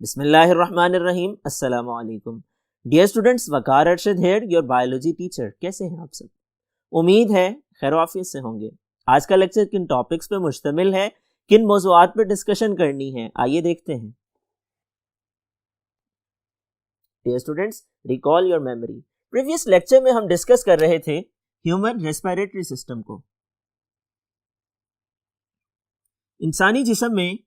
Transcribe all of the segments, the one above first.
बिस्मिल्लाहिर्रहमानिर्रहीम, अस्सलाम वालेकुम। Dear students, Waqar Arshad here, your biology teacher. कैसे हैं आप सब? उम्मीद है खैर-ओ-आफियत से होंगे। आज का लेक्चर किन टॉपिक्स पे मुश्तमिल है, किन मौज़ूआत पे डिस्कशन करनी है, आइए देखते हैं। Dear students, recall your memory. Previous lecture में हम डिस्कस कर रहे थे ह्यूमन रेस्पिरेटरी सिस्टम को। इंसानी जिस्म में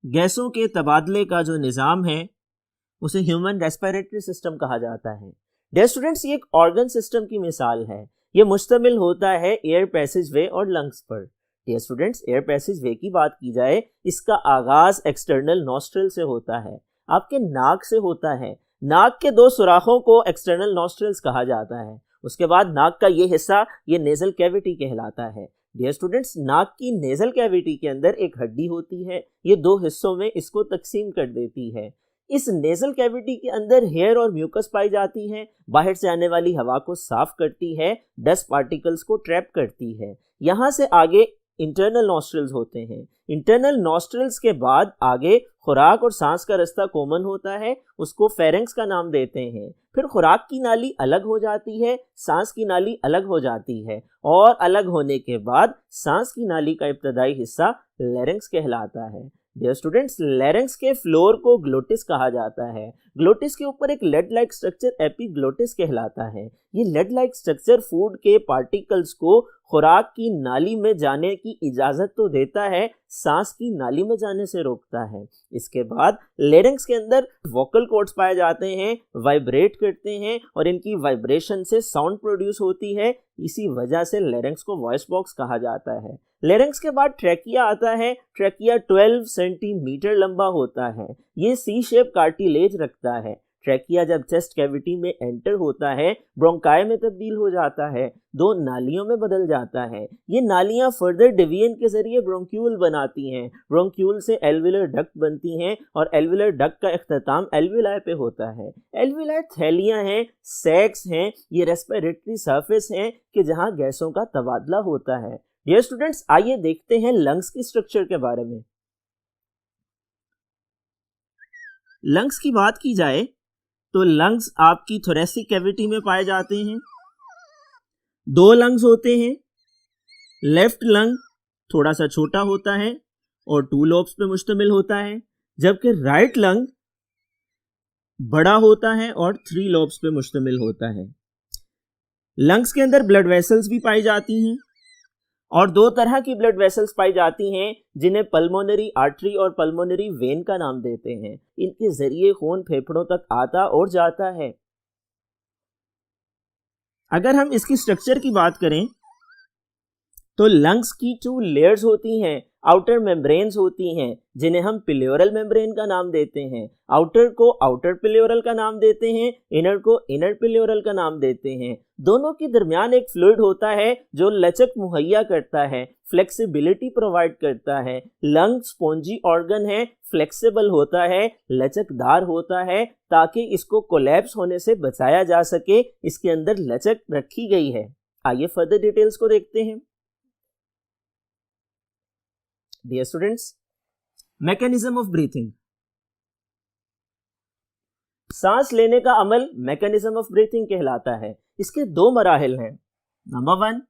गैसों के तबादले का जो निज़ाम है उसे ह्यूमन रेस्पिरेटरी सिस्टम कहा जाता है। डियर स्टूडेंट्स, ये एक ऑर्गन सिस्टम की मिसाल है। ये मुश्तमिल होता है एयर पैसेज वे और लंग्स पर। Dear students, air passage way की बात की जाए, इसका आगाज एक्सटर्नल नॉस्ट्रल से होता है, आपके नाक से होता है। नाक के दो सुराखों को एक्सटर्नल नॉस्ट्रल्स कहा जाता है। उसके बाद नाक का ये हिस्सा ये नेजल कैविटी कहलाता है। डियर स्टूडेंट्स, नाक की नेजल कैविटी के अंदर एक हड्डी होती है, ये दो हिस्सों में इसको तकसीम कर देती है। इस नेजल कैविटी के अंदर हेयर और म्यूकस पाई जाती हैं, बाहर से आने वाली हवा को साफ करती है, डस्ट पार्टिकल्स को ट्रैप करती है। यहाँ से आगे इंटरनल नॉस्ट्रल्स होते हैं। इंटरनल नॉस्ट्रल्स के बाद आगे खुराक और सांस का रास्ता कॉमन होता है, उसको फेरेंक्स का नाम देते हैं। फिर खुराक की नाली अलग हो जाती है, सांस की नाली अलग हो जाती है, और अलग होने के बाद सांस की नाली का इब्तदाई हिस्सा लैरिंक्स कहलाता है। डियर स्टूडेंट्स, लैरिंक्स के फ्लोर को ग्लोटिस कहा जाता है। ग्लोटिस के ऊपर एक लेड लाइक स्ट्रक्चर एपिग्लोटिस कहलाता है। ये लेड लाइक स्ट्रक्चर फूड के पार्टिकल्स को खुराक की नाली में जाने की इजाजत तो देता है, सांस की नाली में जाने से रोकता है। इसके बाद लैरिंक्स के अंदर वोकल कॉर्ड्स पाए जाते हैं, वाइब्रेट करते हैं और इनकी वाइब्रेशन से साउंड प्रोड्यूस होती है। इसी वजह से लैरिंक्स को वॉइस बॉक्स कहा जाता है। लैरिंक्स के बाद ट्रैकिया आता है। ट्रैकिया 12 सेंटीमीटर लंबा होता है। ये सी शेप कार्टिलेज रखता है। ट्रैकिया जब चेस्ट कैविटी में एंटर होता है, ब्रोंकाई में तब्दील हो जाता है, दो नालियों में बदल जाता है। ये नालियां फर्दर डिवीजन के जरिए ब्रोंक्यूल बनाती हैं। ब्रोंक्यूल से एल्विलर डक्ट बनती हैं और एल्विलर डक्ट का इख्तिताम एल्विलाई पे होता है। एल्विलाई थैलियां हैं, सैक्स हैं, ये रेस्पिरेटरी सरफेस हैं कि जहां गैसों का तबादला होता है। डियर स्टूडेंट्स, आइए देखते हैं लंग्स की स्ट्रक्चर के बारे में। लंग्स की बात की जाए तो लंग्स आपकी थोरेसिक कैविटी में पाए जाते हैं। दो लंग्स होते हैं। लेफ्ट लंग थोड़ा सा छोटा होता है और 2 लोब्स पे मुश्तमिल होता है, जबकि राइट लंग बड़ा होता है और 3 लोब्स पे मुश्तमिल होता है। लंग्स के अंदर ब्लड वेसल्स भी पाई जाती हैं और दो तरह की ब्लड वेसल्स पाई जाती हैं, जिन्हें पल्मोनरी आर्टरी और पल्मोनरी वेन का नाम देते हैं। इनके जरिए खून फेफड़ों तक आता और जाता है। अगर हम इसकी स्ट्रक्चर की बात करें तो लंग्स की 2 लेयर्स होती हैं, आउटर मेम्ब्रेन्स होती हैं, जिन्हें हम प्लेउरल मेम्ब्रेन का नाम देते हैं। आउटर को आउटर प्लेउरल का नाम देते हैं, इनर को इनर प्लेउरल का नाम देते हैं। दोनों के दरमियान एक फ्लूइड होता है जो लचक मुहैया करता है, फ्लेक्सिबिलिटी प्रोवाइड करता है। लंग स्पॉन्जी ऑर्गन है, फ्लेक्सिबल होता है, लचकदार होता है, ताकि इसको कोलैप्स होने से बचाया जा सके। इसके अंदर लचक रखी गई है। आइए फर्दर डिटेल्स को देखते हैं। Dear students, mechanism of breathing. सांस लेने का अमल मैकेनिज्म ऑफ ब्रीथिंग कहलाता है। इसके 2 मराहिल हैं। Number 1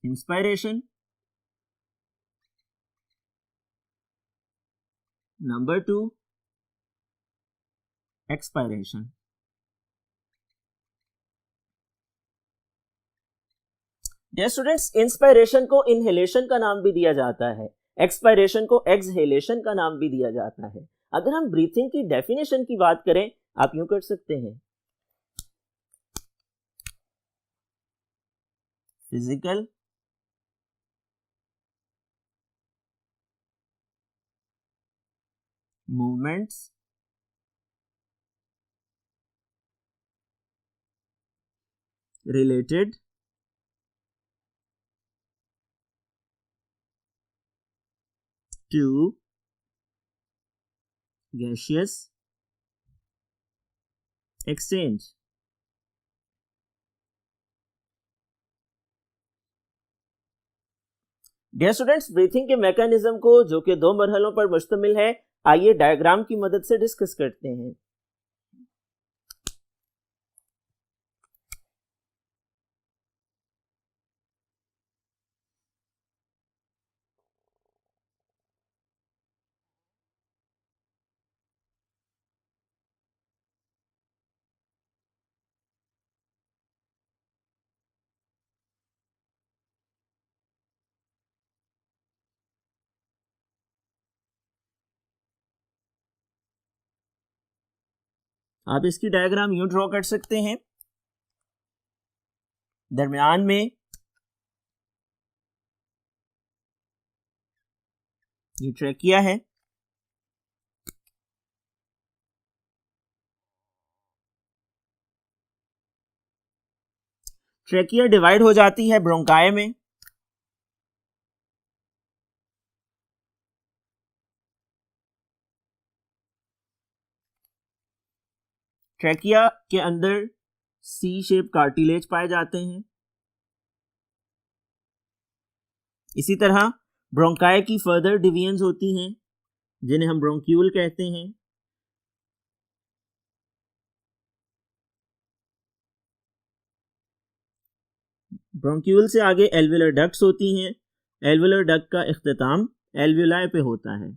inspiration, number 2 expiration. Dear students, inspiration को इनहेलेशन का नाम भी दिया जाता है, एक्सपायरेशन को एक्सहेलेशन का नाम भी दिया जाता है। अगर हम ब्रीथिंग की डेफिनेशन की बात करें, आप यूं कर सकते हैं, physical movements related to gaseous exchange। Dear students, breathing के मैकेनिज्म को जो कि 2 मरहलों पर मुश्तमिल है, आइए डायग्राम की मदद से डिस्कस करते हैं। आप इसकी डायग्राम यूं ड्रॉ कर सकते हैं। दरमियान में ये ट्रैकिया है, ट्रैकिया डिवाइड हो जाती है ब्रोंकाई में। ट्रैकिया के अंदर सी शेप कार्टिलेज पाए जाते हैं। इसी तरह ब्रोंकाई की फर्दर डिवीजन्स होती हैं जिन्हें हम ब्रोंक्यूल कहते हैं। ब्रोंक्यूल से आगे एल्वुलर डक्ट्स होती हैं। एल्वुलर डक्ट का इख्तिताम एल्वुलाई पे होता है।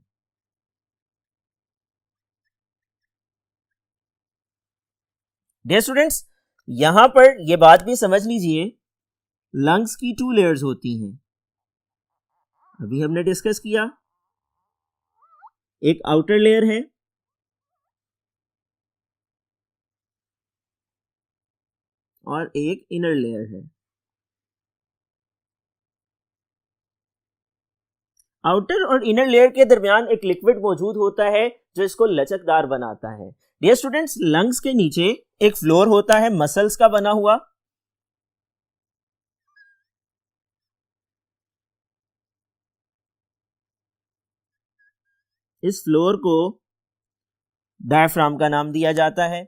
डियर स्टूडेंट्स, यहां पर यह बात भी समझ लीजिए, लंग्स की 2 लेयर्स होती हैं। अभी हमने डिस्कस किया, एक आउटर लेयर है और एक इनर लेयर है। आउटर और इनर लेयर के दरमियान एक लिक्विड मौजूद होता है जो इसको लचकदार बनाता है। डियर स्टूडेंट्स, लंग्स के नीचे एक फ्लोर होता है मसल्स का बना हुआ। इस फ्लोर को डायफ्राम का नाम दिया जाता है।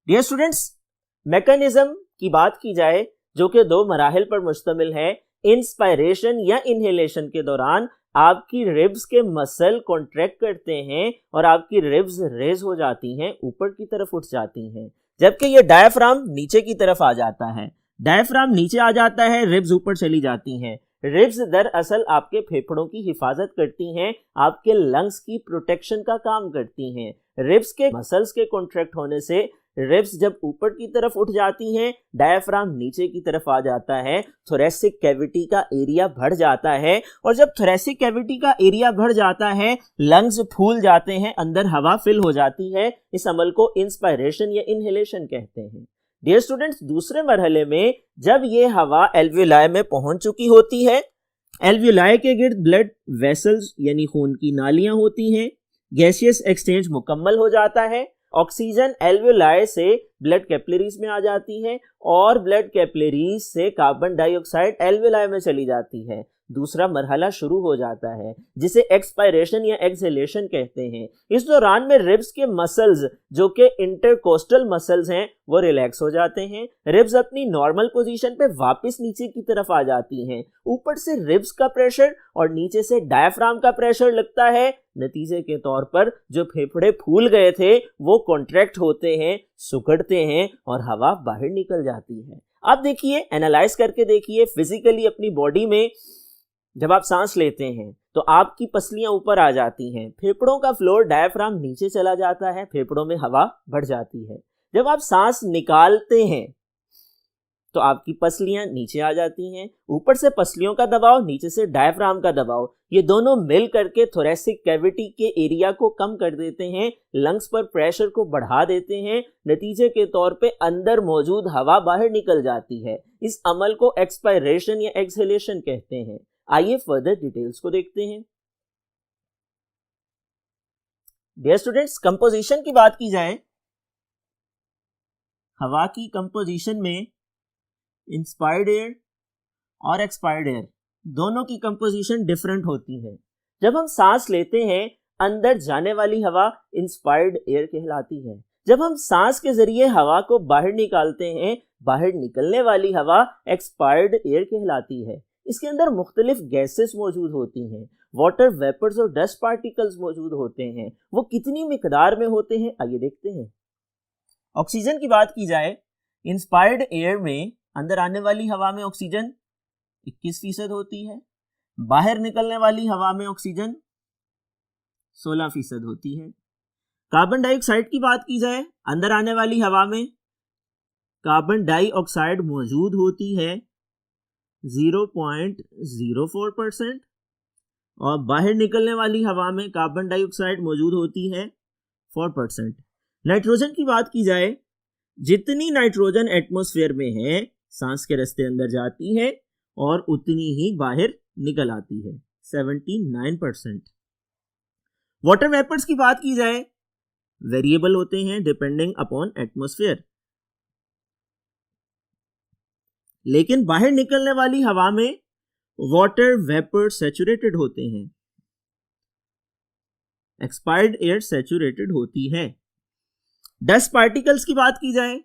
डियर स्टूडेंट्स, मैकेनिज्म की बात की जाए जो कि 2 मराहिल पर मुश्तमिल है। इंस्पायरेशन या इनहेलेशन के दौरान आपकी रिब्स के मसल कॉन्ट्रैक्ट करते हैं और आपकी रिब्स रेज हो जाती हैं, ऊपर की तरफ उठ जाती हैं, जबकि ये डायफ्राम नीचे की तरफ आ जाता है। डायफ्राम नीचे आ जाता है, रिब्स ऊपर चली जाती हैं। रिब्स दरअसल आपके फेफड़ों की हिफाजत करती हैं, आपके लंग्स की प्रोटेक्शन का काम करती हैं। रिब्स के मसल्स के कॉन्ट्रैक्ट होने से रिब्स जब ऊपर की तरफ उठ जाती हैं, डायफ्राम नीचे की तरफ आ जाता है, थोरेसिक कैविटी का एरिया बढ़ जाता है, और जब थोरेसिक कैविटी का एरिया बढ़ जाता है, लंग्स फूल जाते हैं, अंदर हवा फिल हो जाती है। इस अमल को इंस्पायरेशन या इनहेलेशन कहते हैं। डियर स्टूडेंट्स, दूसरे मरहले में जब ये हवा एल्वुलाई में पहुंच चुकी होती है, एल्वुलाई के गिर्द ब्लड वेसल्स यानी खून की नालियां होती हैं, गैसियस एक्सचेंज मुकम्मल हो जाता है, ऑक्सीजन एल्वुलाई से ब्लड कैपिलरीज में आ जाती है और ब्लड कैपिलरीज से कार्बन डाइऑक्साइड एल्वुलाई में चली जाती है। दूसरा मरहला शुरू हो जाता है जिसे एक्सपायरेशन या एक्सहेलेशन कहते हैं। इस दौरान में रिब्स के मसल्स जो कि इंटरकोस्टल मसल्स हैं वो रिलैक्स हो जाते हैं। रिब्स अपनी नॉर्मल पोजीशन पे वापस नीचे की तरफ आ जाती हैं। ऊपर से रिब्स का प्रेशर और नीचे से डायफ्राम का प्रेशर लगता है। नतीजे के तौर पर जो फेफड़े फूल गए थे वो कॉन्ट्रैक्ट होते हैं, सुकड़ते हैं और हवा बाहर निकल जाती है। अब देखिए, एनालाइज करके देखिए, फिजिकली अपनी बॉडी में जब आप सांस लेते हैं तो आपकी पसलियां ऊपर आ जाती हैं, फेफड़ों का फ्लोर डायफ्राम नीचे चला जाता है, फेफड़ों में हवा बढ़ जाती है। जब आप सांस निकालते हैं तो आपकी पसलियां नीचे आ जाती हैं, ऊपर से पसलियों का दबाव, नीचे से डायफ्राम का दबाव, ये दोनों मिल करके थोरेसिक कैविटी के एरिया को कम कर देते हैं, लंग्स पर प्रेशर को बढ़ा देते हैं। नतीजे के तौर पे अंदर मौजूद हवा बाहर निकल जाती है। इस अमल को एक्सपायरेशन या एक्सहेलेशन कहते हैं। आइए फर्दर डिटेल्स को देखते हैं। डियर स्टूडेंट्स, कंपोजिशन की बात की जाए, हवा की कंपोजिशन में इंस्पायर्ड एयर और एक्सपायर्ड एयर दोनों की कंपोजिशन डिफरेंट होती है। जब हम सांस लेते हैं, अंदर जाने वाली हवा इंस्पायर्ड एयर कहलाती है, जब हम सांस के जरिए हवा को बाहर निकालते हैं, बाहर निकलने वाली हवा एक्सपायर्ड एयर कहलाती है। इसके अंदर मुख्तलिफ गैसेस मौजूद होती हैं, वाटर वेपर्स और डस्ट पार्टिकल्स मौजूद होते हैं। वो कितनी मिकदार में होते हैं, आइए देखते हैं। ऑक्सीजन की बात की जाए, इंस्पायर्ड एयर में अंदर आने वाली हवा में ऑक्सीजन 21% होती है, बाहर निकलने वाली हवा में ऑक्सीजन 16% होती है। कार्बन डाइऑक्साइड की बात की जाए, अंदर आने वाली हवा में कार्बन डाइऑक्साइड मौजूद होती है 0.04% और बाहर निकलने वाली हवा में कार्बन डाइऑक्साइड मौजूद होती है 4%। नाइट्रोजन की बात की जाए, जितनी नाइट्रोजन एटमॉस्फेयर में है सांस के रास्ते अंदर जाती है और उतनी ही बाहर निकल आती है 79%। वाटर वेपर्स की बात की जाए, वेरिएबल होते हैं डिपेंडिंग अपॉन एटमॉस्फेयर, लेकिन बाहर निकलने वाली हवा में वाटर वेपर सैचुरेटेड होते हैं, एक्सपायर्ड एयर सैचुरेटेड होती है। डस्ट पार्टिकल्स की बात की जाए,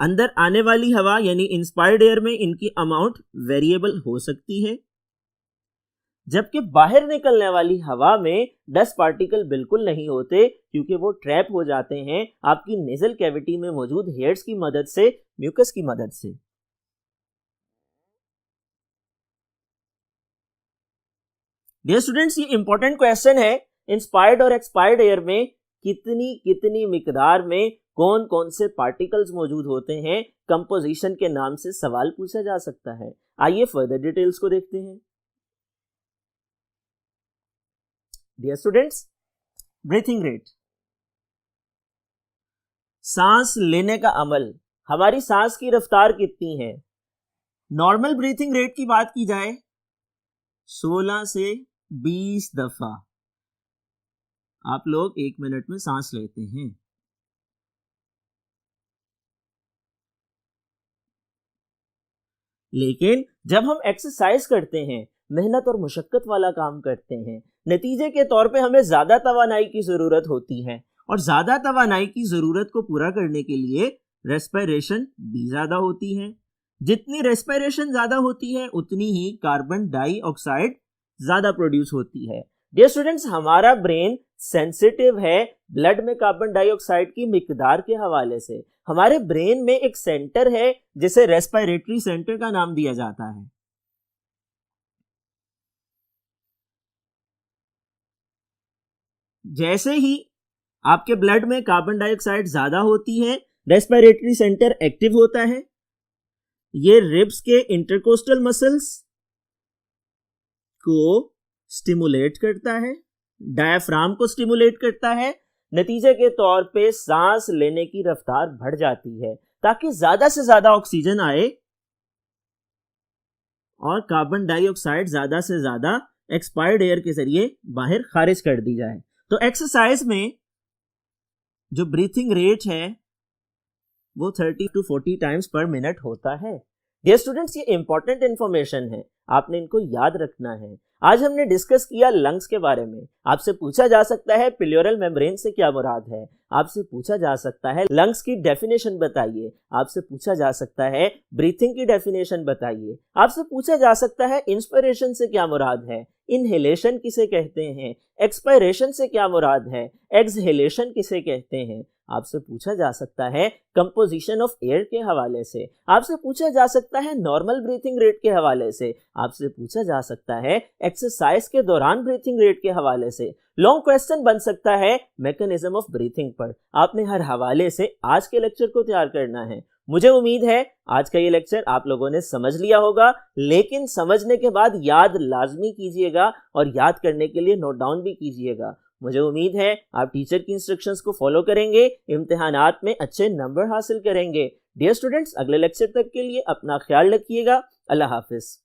अंदर आने वाली हवा यानी इंस्पायर्ड एयर में इनकी अमाउंट वेरिएबल हो सकती है, जबकि बाहर निकलने वाली हवा में डस्ट पार्टिकल बिल्कुल नहीं होते, क्योंकि वो ट्रैप हो जाते हैं आपकी नेजल कैविटी में मौजूद हेयर्स की मदद से, म्यूकस की मदद से। डियर स्टूडेंट्स, ये इंपॉर्टेंट क्वेश्चन है, इंस्पायर्ड और एक्सपायर्ड एयर में कितनी मिकदार में कौन कौन से पार्टिकल्स मौजूद होते हैं, कंपोजिशन के नाम से सवाल पूछा जा सकता है। आइए फर्दर डिटेल्स को देखते हैं। डियर स्टूडेंट्स, ब्रीथिंग रेट, सांस लेने का अमल, हमारी सांस की रफ्तार कितनी है। नॉर्मल ब्रीथिंग रेट की बात की जाए 16 से 20 दफा आप लोग 1 मिनट में सांस लेते हैं। लेकिन जब हम एक्सरसाइज करते हैं, मेहनत और मुशक्कत वाला काम करते हैं, नतीजे के तौर पे हमें ज्यादा तवानाई की जरूरत होती है, और ज्यादा तवानाई की जरूरत को पूरा करने के लिए रेस्पिरेशन भी ज्यादा होती है। जितनी रेस्पिरेशन ज्यादा होती है उतनी ही कार्बन डाइऑक्साइड ज्यादा प्रोड्यूस होती है। डियर स्टूडेंट्स, हमारा ब्रेन सेंसिटिव है ब्लड में कार्बन डाइऑक्साइड की मिकदार के हवाले से। हमारे ब्रेन में एक सेंटर है जिसे रेस्पिरेटरी सेंटर का नाम दिया जाता है। जैसे ही आपके ब्लड में कार्बन डाइऑक्साइड ज्यादा होती है, रेस्पिरेटरी सेंटर एक्टिव होता है। ये रिब्स के इंटरकोस्टल मसल्स को स्टिमुलेट करता है, डायफ्राम को स्टिमुलेट करता है। नतीजे के तौर पे सांस लेने की रफ्तार बढ़ जाती है ताकि ज्यादा से ज्यादा ऑक्सीजन आए और कार्बन डाइऑक्साइड ज्यादा से ज्यादा एक्सपायर्ड एयर के जरिए बाहर खारिज कर दी जाए। तो एक्सरसाइज में जो ब्रीथिंग रेट है वो 30 to 40 टाइम्स पर मिनट होता है। डियर स्टूडेंट्स, ये इंपॉर्टेंट इंफॉर्मेशन है, आपने इनको याद रखना है। आज हमने डिस्कस किया लंग्स के बारे में। आपसे पूछा जा सकता है प्लेउरल मेम्ब्रेन से क्या मुराद है, आपसे पूछा जा सकता है लंग्स की डेफिनेशन बताइए, आपसे पूछा जा सकता है ब्रीथिंग की डेफिनेशन बताइए, आपसे पूछा जा सकता है इंस्पिरेशन से क्या मुराद है, इनहेलेशन किसे कहते हैं, एक्सपायरेशन से क्या मुराद है, एक्सहेलेशन किसे कहते हैं। आपसे पूछा जा सकता है कंपोजिशन ऑफ एयर के हवाले से, आपसे पूछा जा सकता है नॉर्मल ब्रीथिंग रेट के हवाले से, आपसे पूछा जा सकता है एक्सरसाइज के दौरान ब्रीथिंग रेट के हवाले से। लॉन्ग क्वेश्चन बन सकता है मैकेनिज्म ऑफ ब्रीथिंग पर। आपने हर हवाले से आज के लेक्चर को तैयार करना है। मुझे उम्मीद है आज का ये लेक्चर आप लोगों ने समझ लिया होगा, लेकिन समझने के बाद याद लाजमी कीजिएगा और याद करने के लिए नोट डाउन भी कीजिएगा। मुझे उम्मीद है आप टीचर की इंस्ट्रक्शंस को फॉलो करेंगे, इम्तिहानात में अच्छे नंबर हासिल करेंगे। डियर स्टूडेंट्स, अगले लेक्चर तक के लिए अपना ख्याल रखिएगा। अल्लाह हाफिज।